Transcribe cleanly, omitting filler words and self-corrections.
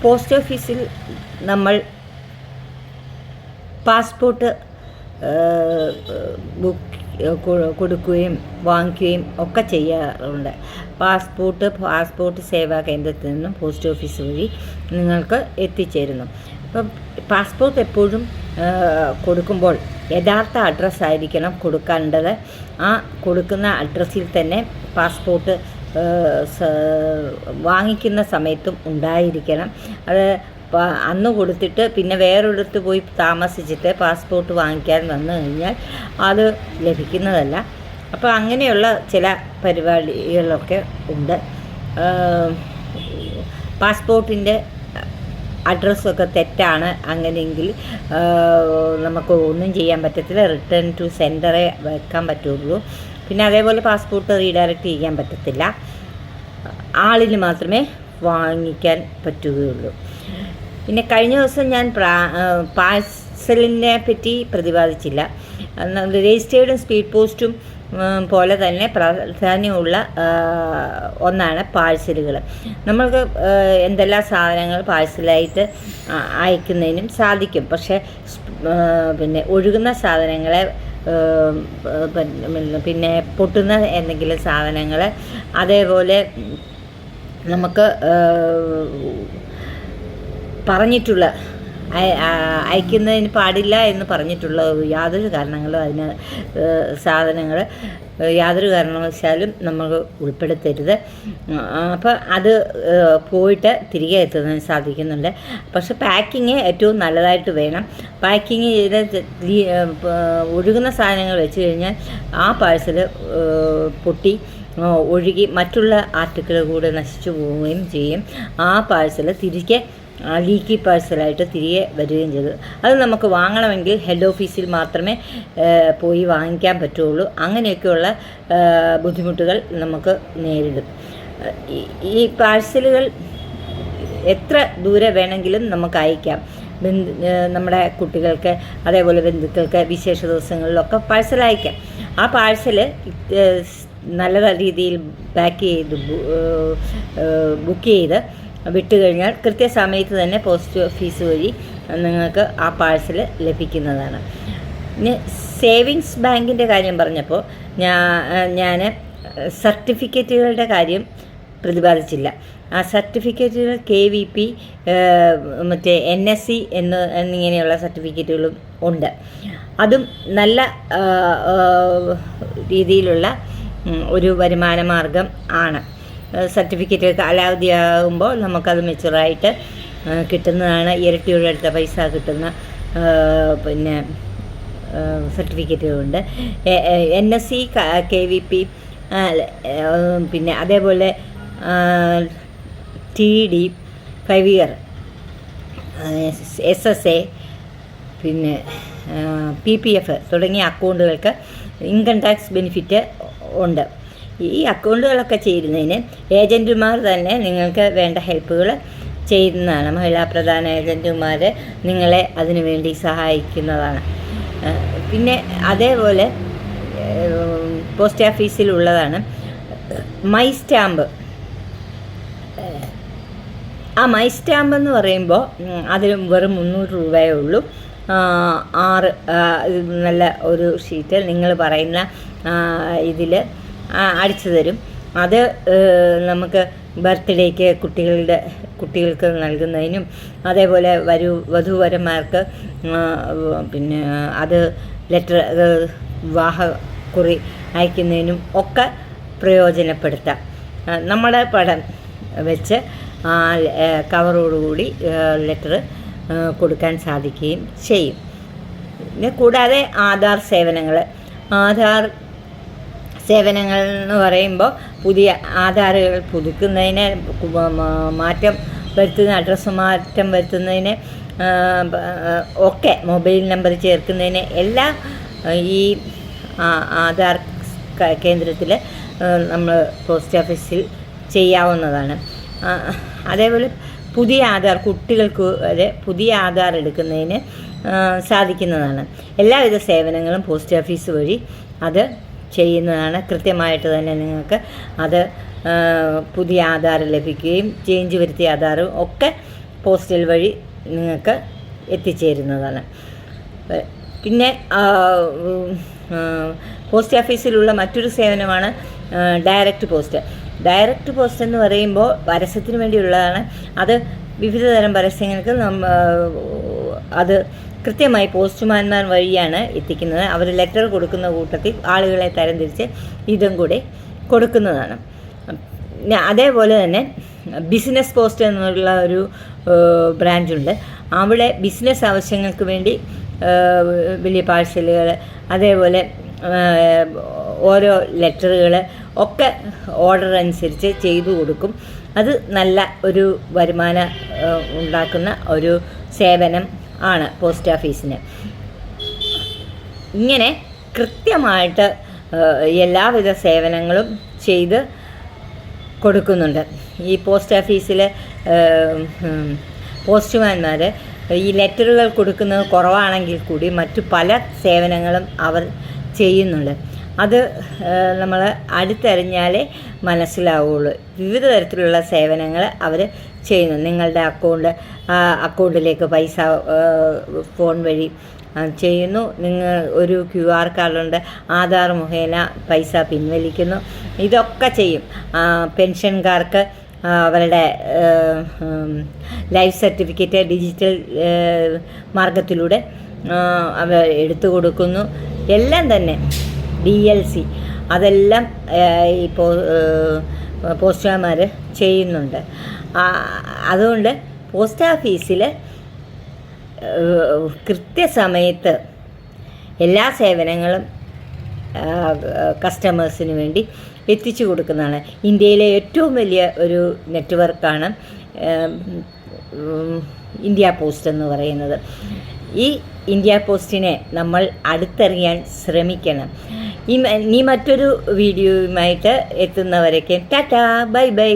Post ഓഫീസിൽ നമ്മൾ passport book കൊടുക്കുകയും വാങ്ങിക്കുകയും ഒക്കെ ചെയ്യാറുണ്ട്. പാസ്പോർട്ട് സേവാ കേന്ദ്രത്തിൽ നിന്നും പോസ്റ്റ് ഓഫീസ് വഴി നിങ്ങൾക്ക് എത്തിച്ചേരുന്നു. അപ്പം പാസ്പോർട്ട് എപ്പോഴും കൊടുക്കുമ്പോൾ യഥാർത്ഥ അഡ്രസ്സായിരിക്കണം കൊടുക്കേണ്ടത്. ആ കൊടുക്കുന്ന അഡ്രസ്സിൽ തന്നെ പാസ്പോർട്ട് വാങ്ങിക്കുന്ന സമയത്തും ഉണ്ടായിരിക്കണം. അത് അന്ന് കൊടുത്തിട്ട് പിന്നെ വേറൊരിടത്ത് പോയി താമസിച്ചിട്ട് പാസ്പോർട്ട് വാങ്ങിക്കാൻ വന്നു കഴിഞ്ഞാൽ അത് ലഭിക്കുന്നതല്ല. അപ്പോൾ അങ്ങനെയുള്ള ചില പരിപാടികളൊക്കെ ഉണ്ട്. പാസ്പോർട്ടിൻ്റെ അഡ്രസ്സൊക്കെ തെറ്റാണ്, അങ്ങനെയെങ്കിൽ നമുക്ക് ഒന്നും ചെയ്യാൻ പറ്റത്തില്ല. റിട്ടേൺ ടു സെൻറ്ററേ വെക്കാൻ പറ്റുള്ളൂ. പിന്നെ അതേപോലെ പാസ്പോർട്ട് റീഡയറക്റ്റ് ചെയ്യാൻ പറ്റത്തില്ല. ആളിന് മാത്രമേ വാങ്ങിക്കാൻ പറ്റുകയുള്ളൂ. പിന്നെ കഴിഞ്ഞ ദിവസം ഞാൻ പാഴ്സലിനെ പറ്റി പ്രതിപാദിച്ചില്ല. രജിസ്റ്റേർഡും സ്പീഡ് പോസ്റ്റും പോലെ തന്നെ പ്രാധാന്യമുള്ള ഒന്നാണ് പാഴ്സലുകൾ. നമ്മൾക്ക് എന്തെല്ലാം സാധനങ്ങൾ പാഴ്സലായിട്ട് അയക്കുന്നതിനും സാധിക്കും. പക്ഷേ പിന്നെ ഒഴുകുന്ന സാധനങ്ങളെ പിന്നെ പൊട്ടുന്ന എന്തെങ്കിലും സാധനങ്ങൾ, അതേപോലെ നമുക്ക് പറഞ്ഞിട്ടുള്ള അയക്കുന്നതിന് പാടില്ല എന്ന് പറഞ്ഞിട്ടുള്ള യാതൊരു കാരണങ്ങളും അതിന് സാധനങ്ങൾ യാതൊരു കാരണവശാലും നമ്മൾ ഉൾപ്പെടുത്തരുത്. അപ്പോൾ അത് പോയിട്ട് തിരികെ എത്തുന്നതിന് സാധിക്കുന്നുണ്ട്. പക്ഷെ പാക്കിങ് ഏറ്റവും നല്ലതായിട്ട് വേണം. പാക്കിങ് ചെയ്ത് ഒഴുകുന്ന സാധനങ്ങൾ വെച്ച് കഴിഞ്ഞാൽ ആ പാഴ്സൽ പൊട്ടി ഒഴുകി മറ്റുള്ള ആർട്ടിക്കിൾ കൂടെ നശിച്ചു പോവുകയും ചെയ്യും. ആ പാഴ്സൽ തിരികെ ലീക്കി പാഴ്സലായിട്ട് തിരികെ വരികയും ചെയ്തു. അത് നമുക്ക് വാങ്ങണമെങ്കിൽ ഹെഡ് ഓഫീസിൽ മാത്രമേ പോയി വാങ്ങിക്കാൻ പറ്റുള്ളൂ. അങ്ങനെയൊക്കെയുള്ള ബുദ്ധിമുട്ടുകൾ നമുക്ക് നേരിടും. ഈ പാഴ്സലുകൾ എത്ര ദൂരെ വേണമെങ്കിലും നമുക്ക് അയക്കാം. നമ്മുടെ കുട്ടികൾക്ക് അതേപോലെ ബന്ധുക്കൾക്ക് വിശേഷ ദിവസങ്ങളിലൊക്കെ പാഴ്സൽ അയക്കാം. ആ പാഴ്സൽ നല്ല രീതിയിൽ പാക്ക് ചെയ്ത് ബുക്ക് ചെയ്ത് വിട്ട് കഴിഞ്ഞാൽ കൃത്യസമയത്ത് തന്നെ പോസ്റ്റ് ഓഫീസ് വഴി നിങ്ങൾക്ക് ആ പാഴ്സൽ ലഭിക്കുന്നതാണ്. പിന്നെ സേവിങ്സ് ബാങ്കിൻ്റെ കാര്യം പറഞ്ഞപ്പോൾ ഞാൻ സർട്ടിഫിക്കറ്റുകളുടെ കാര്യം പ്രതിപാദിച്ചില്ല. ആ സർട്ടിഫിക്കറ്റുകൾ KVP, മറ്റേ NSC എന്നിങ്ങനെയുള്ള സർട്ടിഫിക്കറ്റുകളും ഉണ്ട്. അതും നല്ല രീതിയിലുള്ള ഒരു വരുമാന മാർഗം ആണ്. സർട്ടിഫിക്കറ്റ് കാലാവധിയാകുമ്പോൾ നമുക്കത് മെച്ചുറായിട്ട് കിട്ടുന്നതാണ്. ഇരട്ടിയുടെ അടുത്ത പൈസ കിട്ടുന്ന പിന്നെ സർട്ടിഫിക്കറ്റുകളുണ്ട്. NSC, KVP, പിന്നെ അതേപോലെ TD 5 ഇയർ, SSA, പിന്നെ PPF തുടങ്ങിയ അക്കൗണ്ടുകൾക്ക് ഇൻകം ടാക്സ് ബെനിഫിറ്റ് ഉണ്ട്. ഈ അക്കൗണ്ടുകളൊക്കെ ചെയ്യുന്നതിന് ഏജൻറ്റുമാർ തന്നെ നിങ്ങൾക്ക് വേണ്ട ഹെൽപ്പുകൾ ചെയ്യുന്നതാണ്. മഹിളാ പ്രധാന ഏജൻറ്റുമാർ നിങ്ങളെ അതിനു വേണ്ടി സഹായിക്കുന്നതാണ്. പിന്നെ അതേപോലെ പോസ്റ്റ് ഓഫീസിലുള്ളതാണ് മൈ സ്റ്റാമ്പ്. ആ മൈ സ്റ്റാമ്പ് എന്ന് പറയുമ്പോൾ അതിന് വെറും 300 രൂപയേ ഉള്ളൂ. 6 നല്ല ഒരു ഷീറ്റ് നിങ്ങൾ പറയുന്ന ഇതിൽ അടിച്ചു തരും. അത് നമുക്ക് ബർത്ത്ഡേക്ക് കുട്ടികൾക്ക് നൽകുന്നതിനും അതേപോലെ വധൂവരന്മാർക്ക് പിന്നെ അത് ലെറ്റർ വിവാഹക്കുറി അയക്കുന്നതിനും ഒക്കെ പ്രയോജനപ്പെടുത്താം. നമ്മുടെ പടം വെച്ച് കവറോടുകൂടി ലെറ്റർ കൊടുക്കാൻ സാധിക്കുകയും ചെയ്യും. പിന്നെ കൂടാതെ ആധാർ സേവനങ്ങൾ എന്ന് പറയുമ്പോൾ പുതിയ ആധാറുകൾ പുതുക്കുന്നതിന് അഡ്രസ്സ് മാറ്റം വരുത്തുന്നതിന് ഒക്കെ മൊബൈൽ നമ്പർ ചേർക്കുന്നതിന് എല്ലാം ഈ ആധാർ കേന്ദ്രത്തിൽ നമ്മൾ പോസ്റ്റ് ഓഫീസിൽ ചെയ്യാവുന്നതാണ്. അതേപോലെ കുട്ടികൾക്ക് വരെ പുതിയ ആധാർ എടുക്കുന്നതിന് സാധിക്കുന്നതാണ്. എല്ലാവിധ സേവനങ്ങളും പോസ്റ്റ് ഓഫീസ് വഴി അത് ചെയ്യുന്നതാണ്. കൃത്യമായിട്ട് തന്നെ നിങ്ങൾക്ക് അത് പുതിയ ആധാർ ലഭിക്കുകയും ചേഞ്ച് വരുത്തിയ ആധാറും ഒക്കെ പോസ്റ്റൽ വഴി നിങ്ങൾക്ക് എത്തിച്ചേരുന്നതാണ്. പിന്നെ പോസ്റ്റ് ഓഫീസിലുള്ള മറ്റൊരു സേവനമാണ് ഡയറക്റ്റ് പോസ്റ്റ്. ഡയറക്റ്റ് പോസ്റ്റ് എന്ന് പറയുമ്പോൾ പരസ്യത്തിന് വേണ്ടിയുള്ളതാണ്. അത് വിവിധ തരം പരസ്യങ്ങൾക്ക് അത് കൃത്യമായി പോസ്റ്റ്മാൻമാർ വഴിയാണ് എത്തിക്കുന്നത്. അവർ ലെറ്റർ കൊടുക്കുന്ന കൂട്ടത്തിൽ ആളുകളെ തരംതിരിച്ച് ഇതും കൂടി കൊടുക്കുന്നതാണ്. അതേപോലെ തന്നെ ബിസിനസ് പോസ്റ്റ് എന്നുള്ള ഒരു ബ്രാഞ്ചുണ്ട്. അവിടെ ബിസിനസ് ആവശ്യങ്ങൾക്ക് വേണ്ടി വലിയ പാഴ്സലുകൾ, അതേപോലെ ഓരോ ലെറ്ററുകൾ ഒക്കെ ഓർഡർ അനുസരിച്ച് ചെയ്തു കൊടുക്കും. അത് നല്ല ഒരു വരുമാനം ഉണ്ടാക്കുന്ന ഒരു സേവനം ആണ് പോസ്റ്റ് ഓഫീസിന്. ഇങ്ങനെ കൃത്യമായിട്ട് എല്ലാവിധ സേവനങ്ങളും ചെയ്ത് കൊടുക്കുന്നുണ്ട്. ഈ പോസ്റ്റ് ഓഫീസിൽ പോസ്റ്റ്മാൻമാർ ഈ ലെറ്ററുകൾ കൊടുക്കുന്നത് കുറവാണെങ്കിൽ കൂടി മറ്റു പല സേവനങ്ങളും അവർ ചെയ്യുന്നുണ്ട്. അത് നമ്മൾ അടുത്തറിഞ്ഞാലേ മനസ്സിലാവുള്ളൂ. വിവിധ തരത്തിലുള്ള സേവനങ്ങൾ അവർ ചെയ്യുന്നു. നിങ്ങളുടെ അക്കൗണ്ടിലേക്ക് പൈസ ഫോൺ വഴി ചെയ്യുന്നു. നിങ്ങൾ ഒരു QR കാർഡുണ്ട്, ആധാർ മുഖേന പൈസ പിൻവലിക്കുന്നു. ഇതൊക്കെ ചെയ്യും. പെൻഷൻകാർക്ക് അവരുടെ ലൈഫ് സർട്ടിഫിക്കറ്റ് ഡിജിറ്റൽ മാർഗത്തിലൂടെ അവർ എടുത്തു കൊടുക്കുന്നു. എല്ലാം തന്നെ DLC അതെല്ലാം ഇപ്പോൾ പോസ്റ്റ്മാൻമാർ ചെയ്യുന്നുണ്ട്. അതുകൊണ്ട് പോസ്റ്റ് ഓഫീസിൽ കൃത്യസമയത്ത് എല്ലാ സേവനങ്ങളും കസ്റ്റമേഴ്സിന് വേണ്ടി എത്തിച്ചു കൊടുക്കുന്നതാണ്. ഇന്ത്യയിലെ ഏറ്റവും വലിയ ഒരു നെറ്റ്വർക്കാണ് ഇന്ത്യ പോസ്റ്റ് എന്ന് പറയുന്നത്. ഈ ഇന്ത്യ പോസ്റ്റിനെ നമ്മൾ അടുത്തറിയാൻ ശ്രമിക്കണം. ഇനി മറ്റൊരു വീഡിയോയുമായിട്ട് എത്തുന്നവരേക്കും ടാറ്റാ, ബൈ ബൈ.